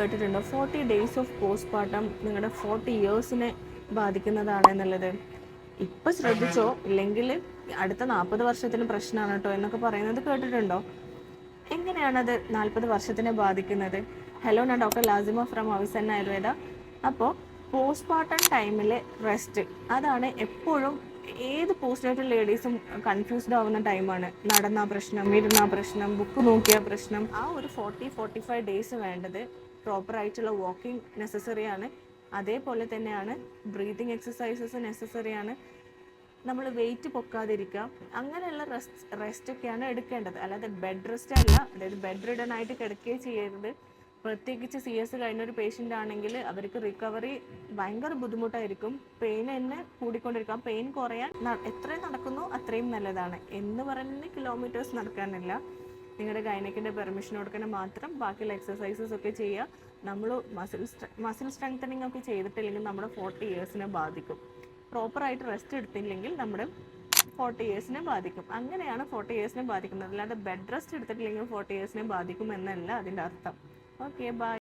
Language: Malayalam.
കേട്ടിട്ടുണ്ടോ 40 ഡേയ്സ് ഓഫ് പോസ്റ്റ്മോർട്ടം നിങ്ങളുടെ 40 ഇയേഴ്സിനെ ബാധിക്കുന്നതാണ് എന്നുള്ളത്? ഇപ്പം ശ്രദ്ധിച്ചോ, ഇല്ലെങ്കിൽ അടുത്ത 40 വർഷത്തിന് പ്രശ്നമാണ് കേട്ടോ എന്നൊക്കെ പറയുന്നത് കേട്ടിട്ടുണ്ടോ? എങ്ങനെയാണത് 40 വർഷത്തിനെ ബാധിക്കുന്നത്? ഹലോ, ഞാൻ ഡോക്ടർ ലാസിമ ഫ്രം അവിസന്ന ആയുർവേദ. അപ്പോൾ പോസ്റ്റ്മോർട്ടം ടൈമിലെ റെസ്റ്റ്, അതാണ് എപ്പോഴും ഏത് പോസ്റ്റ്മോർട്ടം ലേഡീസും കൺഫ്യൂസ്ഡ് ആവുന്ന ടൈമാണ്. നടന്ന പ്രശ്നം, ഇരുന്ന പ്രശ്നം, ബുക്ക് നോക്കിയ പ്രശ്നം. ആ ഒരു 40-45 ഡേയ്സ് വേണ്ടത് പ്രോപ്പറായിട്ടുള്ള വാക്കിംഗ് നെസസറി ആണ്. അതേപോലെ തന്നെയാണ് ബ്രീതിങ് എക്സസൈസസ് നെസസറി ആണ്. നമ്മൾ വെയിറ്റ് പൊക്കാതിരിക്കുക, അങ്ങനെയുള്ള റെസ്റ്റ് ഒക്കെയാണ് എടുക്കേണ്ടത്. അല്ലാതെ ബെഡ് റെസ്റ്റ് അല്ല. അതായത് ബെഡ് റിഡൻ ആയിട്ട് കിടക്കുകയും ചെയ്യരുത്. പ്രത്യേകിച്ച് CS കഴിഞ്ഞൊരു പേഷ്യൻ്റ് ആണെങ്കിൽ അവർക്ക് റിക്കവറി ഭയങ്കര ബുദ്ധിമുട്ടായിരിക്കും. പെയിൻ തന്നെ കൂടിക്കൊണ്ടിരിക്കും. പെയിൻ കുറയാൻ എത്രയും നടക്കുന്നു അത്രയും നല്ലതാണ്. എന്ന് പറയുന്നത് കിലോമീറ്റേഴ്സ് നടക്കാനില്ല. നിങ്ങളുടെ ഗൈനക്കിൻ്റെ പെർമിഷൻ കൊടുക്കാൻ മാത്രം ബാക്കിയുള്ള എക്സസൈസസ് ഒക്കെ ചെയ്യുക. നമ്മൾ മസിൽ സ്ട്രെങ്തനിങ് ഒക്കെ ചെയ്തിട്ടില്ലെങ്കിൽ നമ്മുടെ 40 ഇയേഴ്സിനെ ബാധിക്കും. പ്രോപ്പറായിട്ട് റെസ്റ്റ് എടുത്തില്ലെങ്കിൽ നമ്മുടെ 40 ഇയേഴ്സിനെ ബാധിക്കും. അങ്ങനെയാണ് 40 ഇയേഴ്സിനെ ബാധിക്കുന്നത്. അല്ലാതെ ബെഡ് റെസ്റ്റ് എടുത്തിട്ടില്ലെങ്കിൽ 40 ഇയേഴ്സിനെ ബാധിക്കും എന്നല്ല അതിൻ്റെ അർത്ഥം. Okay, by.